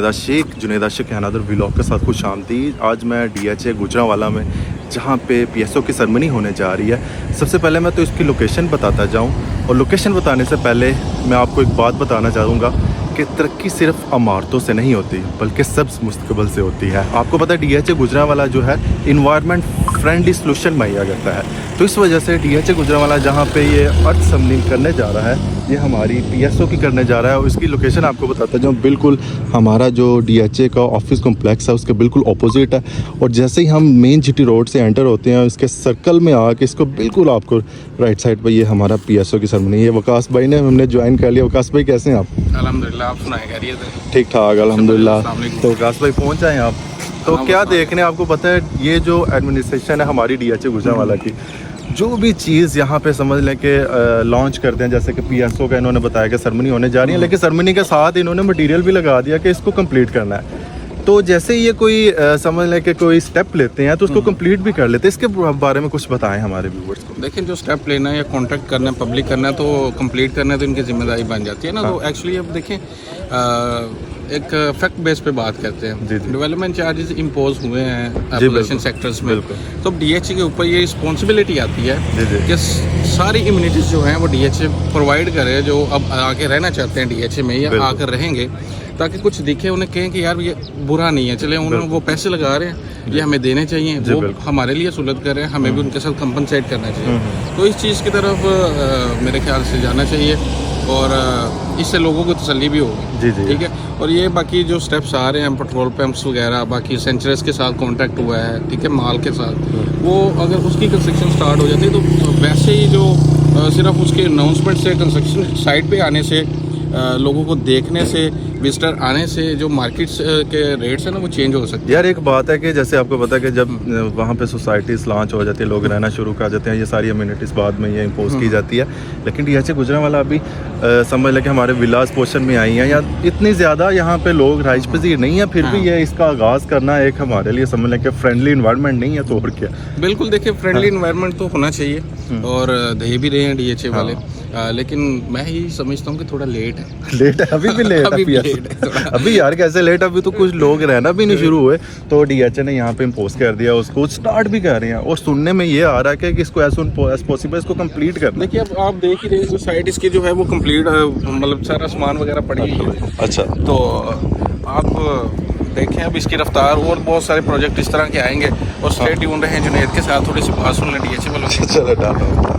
जुनेद आशिक another vlog के साथ खुश आमदीद। आज मैं DHA गुजरांवाला में जहाँ पे PSO की सेरेमनी होने जा रही है, सबसे पहले मैं तो इसकी लोकेशन बताता जाऊँ। और लोकेशन बताने से पहले मैं आपको एक बात बताना चाहूँगा कि तरक्की सिर्फ इमारतों से नहीं होती बल्कि सब्ज़ मुस्तकबिल से होती है। आपको पता है DHA गुजरांवाला जो है इन्वायरमेंट फ्रेंडली सलूशन मुहैया करता है, तो इस वजह से DHA गुजरांवाला जहाँ पे ये अर्थ समलिंग करने जा रहा है, ये हमारी PSO की करने जा रहा है। और इसकी लोकेशन आपको बताता जाऊँ, बिल्कुल हमारा जो DHA का ऑफिस कॉम्प्लेक्स है उसके बिल्कुल अपोजिट है। और जैसे ही हम मेन GT रोड से एंटर होते हैं, इसके सर्कल में आके इसको बिल्कुल आपको राइट साइड पर ये हमारा PSO की सेरेमनी है। वकास भाई ने हमने ज्वाइन कर लिया। वकास भाई कैसे हैं आप? अल्हम्दुलिल्लाह, आप सुनाए खैरियत है? ठीक ठाक अल्हम्दुलिल्लाह। तो वकास भाई पहुँच जाएँ आप, तो क्या देखने आपको पता है ये जो एडमिनिस्ट्रेशन है हमारी DHA गुजरांवाला की, जो भी चीज़ यहाँ पे समझ लें कि लॉन्च करते हैं, जैसे कि PSO का इन्होंने बताया कि सेरेमनी होने जा रही है, लेकिन सेरेमनी के साथ इन्होंने मटेरियल भी लगा दिया कि इसको कंप्लीट करना है। तो जैसे ये कोई समझ लें कि कोई स्टेप लेते हैं तो उसको कंप्लीट भी कर लेते हैं। इसके बारे में कुछ बताएं हमारे व्यूअर्स को। देखिए, जो स्टेप लेना है या कॉन्ट्रैक्ट करना है, पब्लिक करना है, तो कंप्लीट करना है तो इनकी जिम्मेदारी बन जाती है ना। तो एक्चुअली अब देखें, एक फैक्ट बेस पे बात करते हैं। डेवलपमेंट चार्जेस इम्पोज हुए हैं पॉपुलेशन सेक्टर्स में, तो DHA के ऊपर ये रिस्पॉन्सिबिलिटी आती है कि सारी इम्यूनिटीज़ जो हैं वो DHA प्रोवाइड करे, जो अब आके रहना चाहते हैं DHA में या आकर रहेंगे, ताकि कुछ दिखे, उन्हें कहें कि यार ये बुरा नहीं है, चले उन्होंने वो पैसे लगा रहे हैं, ये हमें देने चाहिए, वो हमारे लिए सुलझ कर रहे हैं, हमें भी उनके साथ कंपनसेट करना चाहिए। तो इस चीज़ की तरफ मेरे ख्याल से जाना चाहिए और इससे लोगों को तसल्ली भी होगी। ठीक है। और ये बाकी जो स्टेप्स आ रहे हैं, पेट्रोल पंप्स वगैरह, बाकी सेंचुरीज के साथ कॉन्टैक्ट हुआ है, ठीक है, माल के साथ, वो अगर उसकी कंस्ट्रक्शन स्टार्ट हो जाती है तो वैसे ही जो सिर्फ उसके अनाउंसमेंट से, कंस्ट्रक्शन साइट पे आने से, लोगों को देखने से, विजिटर आने से जो मार्केट्स के रेट्स हैं ना वो चेंज हो सकते हैं। यार एक बात है कि जैसे आपको पता है कि जब वहाँ पे सोसाइटीज़ लॉन्च हो जाती है, लोग रहना शुरू कर जाते हैं, ये सारी अम्यूनिटीज़ बाद में ये इम्पोज की जाती है। लेकिन DHA गुजरांवाला अभी समझ लें कि हमारे विलास पोर्शन में आई हैं, या इतनी ज़्यादा यहाँ पे लोग राइज पजीर नहीं है, फिर भी ये इसका आगाज़ करना एक हमारे लिए समझ लें कि फ्रेंडली इन्वायरमेंट नहीं है, तो और क्या। बिल्कुल, देखिए, फ्रेंडली इन्वायरमेंट तो होना चाहिए और दे भी रहे हैं DHA वाले, लेकिन मैं ही समझता हूँ कि थोड़ा लेट है। अभी भी लेट है अभी यार कैसे लेट, अभी तो कुछ लोग रहना भी नहीं शुरू हुए, तो DHA ने यहाँ पे इम्पोज कर दिया, उसको स्टार्ट भी कर रहे हैं। और सुनने में ये आ रहा है कि इसको एज सुन एज पॉसिबल इसको कंप्लीट करना। देखिए, अब आप देख ही रहे हैं, साइट इसकी जो है वो कंप्लीट, मतलब सारा सामान वगैरह पड़ी हुई है। अच्छा, तो आप देखें अब इसकी रफ्तार, और बहुत सारे प्रोजेक्ट इस तरह के आएंगे। और स्टे ट्यून्ड रहें जुनैद के साथ, थोड़ी सी बात सुन लें DHA वालों से। चलो डालो।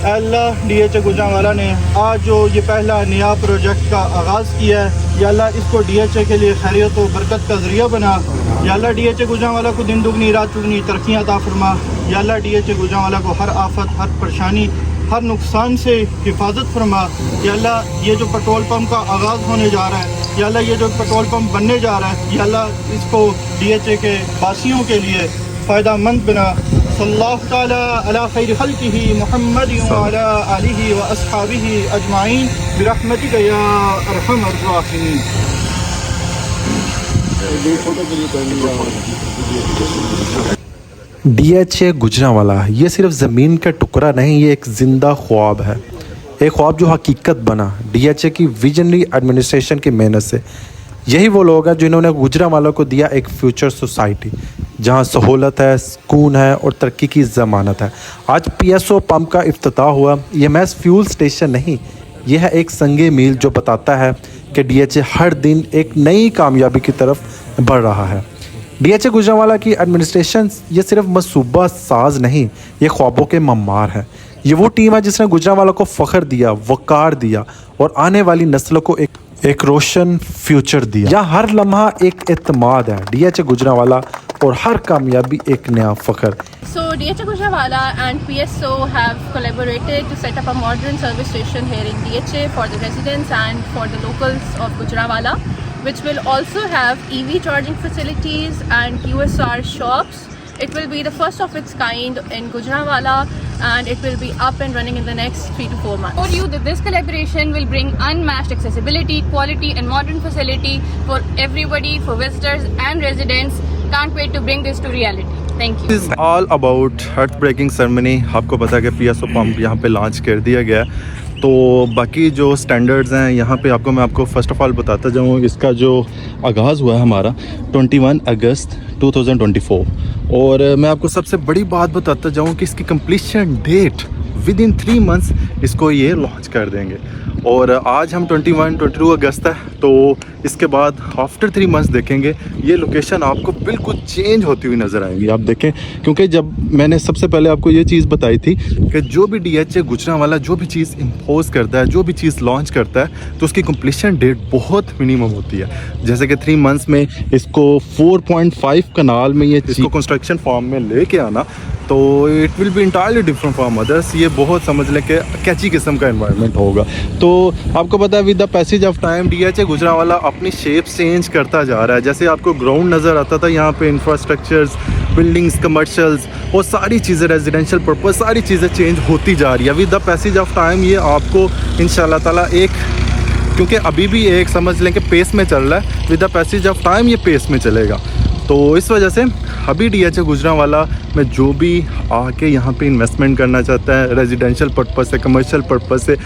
अल्लाह DHA गुजरांवाला ने आज जो ये पहला नया प्रोजेक्ट का आगाज़ किया है, या अल्लाह इसको DHA के लिए खैरियत और बरकत का ज़रिया बना। या अल्लाह DHA गुजरांवाला को दिन दुगनी रात चुगनी तरक्कियाँ अता फरमा। या अल्लाह DHA गुजरांवाला को हर आफत, हर परेशानी, हर नुकसान से हिफाजत फरमा। या अल्लाह ये जो पेट्रोल पंप का आगाज़ होने जा रहा है, या अल्लाह ये जो पेट्रोल पंप बनने जा रहा है, या अल्लाह इसको DHA के वासियों के लिए फ़ायदा मंद बना। सल्लल्लाहु तआला अला खैर खल्क़िही मुहम्मद व अला आलिही व अस्हाबिही अजमाइन बिरहमतिक या अरहमर राहिमीन। DHA गुजरांवाला ये सिर्फ ज़मीन का टुकड़ा नहीं, ये एक ज़िंदा ख्वाब है, एक ख्वाब जो हकीकत बना DHA की विजनरी एडमिनिस्ट्रेशन की मेहनत से। यही वो लोग हैं जिन्होंने गुजरांवाला को दिया एक फ्यूचर सोसाइटी जहां सहूलत है, सुकून है और तरक्की की ज़मानत है। आज PSO पंप का इफ्तिताह हुआ। ये महज फ्यूल स्टेशन नहीं, यह है एक संगे मील जो बताता है कि DHA हर दिन एक नई कामयाबी की तरफ बढ़ रहा है। DHA गुजरांवाला की एडमिनिस्ट्रेशन ये सिर्फ मनसूबा साज नहीं, ये ख्वाबों के मम्मार है। ये वो टीम है जिसने गुजरांवाला को फ़ख्र दिया, वक़ार दिया और आने वाली नस्लों को एक रोशन फ्यूचर दिया। यहाँ हर लम्हा एक एतमाद है। DHA गुजरांवाला और हर कामयाबी एक नया फ़ख्र। So DHA Gujranwala and PSO have collaborated to set up a modern service station here in DHA for the residents and for the locals of Gujranwala, which will also have EV charging facilities and QSR shops. It will be the first of its kind in Gujranwala and it will be up and running in the next 3 to 4 months. For you that this collaboration will bring unmatched accessibility, quality and modern facility for everybody, for visitors and residents. Can't wait to bring this to reality. Thank you. This is all about earth breaking ceremony. आपको पता है कि PSO pump यहाँ पे launch कर दिया गया है। तो बाकी जो स्टैंडर्ड्स हैं यहाँ पे मैं आपको फ़र्स्ट ऑफ़ ऑल बताता जाऊँ। इसका जो आगाज़ हुआ है हमारा 21 अगस्त 2024 और मैं आपको सबसे बड़ी बात बताता जाऊँ कि इसकी completion date within 3 months इसको ये लॉन्च कर देंगे। और आज हम 22 अगस्त है, तो इसके बाद आफ्टर 3 मंथ्स देखेंगे ये लोकेशन आपको बिल्कुल चेंज होती हुई नज़र आएगी। आप देखें, क्योंकि जब मैंने सबसे पहले आपको ये चीज़ बताई थी कि जो भी DHA गुजरांवाला जो भी चीज़ इम्पोज करता है, जो भी चीज़ लॉन्च करता है, तो उसकी कंप्लीशन डेट बहुत मिनिमम होती है। जैसे कि 3 मंथ्स में इसको 4.5 कनाल में ये इसको कंस्ट्रक्शन फॉर्म में लेके आना, तो it will be entirely different from others. ये बहुत समझ लें कि कैची किस्म का एनवायरनमेंट होगा। तो आपको पता है with the passage of time DHA Gujranwala अपनी शेप चेंज करता जा रहा है। जैसे आपको ग्राउंड नज़र आता था, यहाँ पे इंफ्रास्ट्रक्चर्स, बिल्डिंग्स, कमर्शियल्स और सारी चीज़ें रेजिडेंशियल पर्पस सारी चीज़ें चेंज होती जा रही है। With the passage of time ये आपको इंशाल्लाह ताला एक, क्योंकि अभी भी एक समझ लें कि पेस में चल रहा है, with the passage of time ये पेस में चलेगा। तो इस वजह से अभी DHA गुजरांवाला में जो भी आके यहाँ पे इन्वेस्टमेंट करना चाहता है, रेजिडेंशियल पर्पस से, कमर्शियल पर्पस से,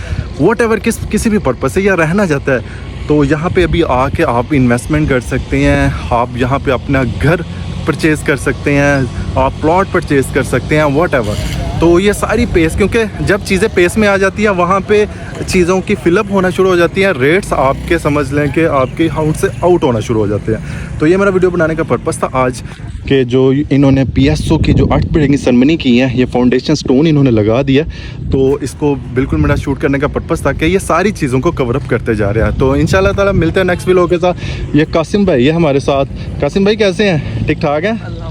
व्हाटएवर किसी भी पर्पस से या रहना चाहता है, तो यहाँ पे अभी आके आप इन्वेस्टमेंट कर सकते हैं। आप यहाँ पे अपना घर परचेज़ कर सकते हैं, आप प्लॉट परचेज़ कर सकते हैं, व्हाटएवर। तो ये सारी पेस, क्योंकि जब चीज़ें पेस में आ जाती हैं वहाँ पे चीज़ों की फिलअप होना शुरू हो जाती हैं, रेट्स आपके समझ लें कि आपके हाउंड से आउट होना शुरू हो जाते हैं। तो ये मेरा वीडियो बनाने का पर्पस था आज, कि जो इन्होंने PSO की जो अर्थ ब्रेकिंग सेरेमनी की है, ये फाउंडेशन स्टोन इन्होंने लगा दिया, तो इसको बिल्कुल मेरा शूट करने का पर्पस था कि ये सारी चीज़ों को कवर अप करते जा रहे हैं। तो इंशाल्लाह ताला मिलते हैं नेक्स्ट वीडियो के साथ। ये कासिम भाई है हमारे साथ। कासिम भाई कैसे हैं? ठीक ठाक हैं?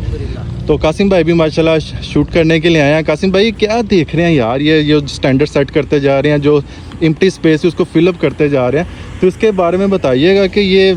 तो कासिम भाई भी माशाल्लाह शूट करने के लिए आए हैं। कासिम भाई क्या देख रहे हैं यार, ये स्टैंडर्ड सेट करते जा रहे हैं, जो एम्प्टी स्पेस है उसको फिलअप करते जा रहे हैं, तो इसके बारे में बताइएगा कि ये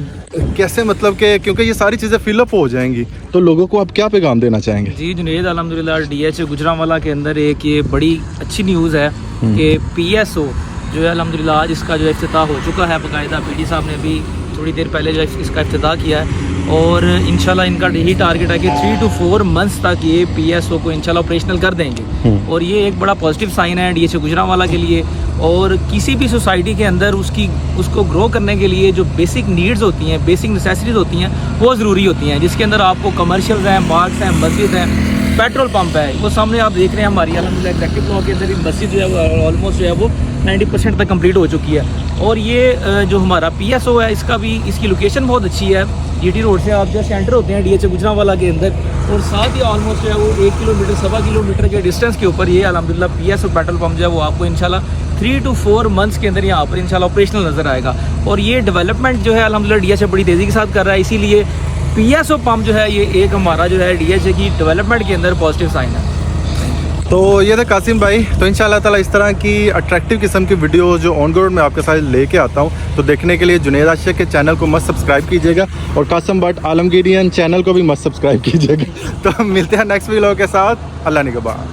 कैसे, मतलब कि क्योंकि ये सारी चीज़ें फिलअप हो जाएंगी तो लोगों को आप क्या पैगाम देना चाहेंगे? जी जुनेद, अल्हम्दुलिल्लाह DHA गुजरांवाला के अंदर एक ये बड़ी अच्छी न्यूज़ है कि PSO जो है अल्हम्दुलिल्लाह आज इसका जो इफ्तिताह हो चुका है। बाकायदा PD साहब ने भी थोड़ी देर पहले जो है इसका इफ्तिताह किया है और इंशाल्लाह इनका यही टारगेट है कि 3 to 4 मंथ्स तक ये PSO को इंशाल्लाह ऑपरेशनल कर देंगे। और ये एक बड़ा पॉजिटिव साइन है DHA गुजरांवाला के लिए। और किसी भी सोसाइटी के अंदर उसको ग्रो करने के लिए जो बेसिक नीड्स होती हैं, बेसिक नेसेसिटीज़ होती हैं, वो ज़रूरी होती हैं, जिसके अंदर आपको कमर्शियल्स हैं, मार्ट्स हैं, मस्जिद हैं, पेट्रोल पंप है। वो सामने आप देख रहे हैं हमारी अल्हम्दुलिल्लाह एग्जेक्टिव ब्लॉक के अंदर मस्जिद जो है वो ऑलमोस्ट जो है वो 90% तक कंप्लीट हो चुकी है। और ये जो हमारा PSO है इसकी लोकेशन बहुत अच्छी है। GT रोड से आप जस्ट एंटर होते हैं DHA गुजरांवाला के अंदर, और साथ ही ऑलमोस्ट जो है वो 1 किलोमीटर 1.25 किलोमीटर के डिस्टेंस के ऊपर ये अल्हम्दुलिल्लाह PSO पेट्रोल पंप जो है वो आपको इंशाल्लाह 3 to 4 मंथ्स के अंदर यहाँ पर इंशाल्लाह ऑपरेशनल नज़र आएगा। और ये डेवलपमेंट जो है अल्हम्दुलिल्लाह DHA बड़ी तेज़ी के साथ कर रहा है, इसीलिए PSO पंप जो है ये एक हमारा जो है DHA की डेवलपमेंट के अंदर पॉजिटिव साइन है। तो ये थे कासिम भाई। तो इंशाल्लाह ताला इस तरह की अट्रैक्टिव किस्म की वीडियो जो ऑन ग्राउंड में आपके साथ लेके आता हूँ, तो देखने के लिए जुनेद आशिक के चैनल को मस्त सब्सक्राइब कीजिएगा और कासिम भट्ट आलमगीरियन चैनल को भी मस्त सब्सक्राइब कीजिएगा। तो हम मिलते हैं नेक्स्ट वीडियो के साथ। अल्लाह निगहबान।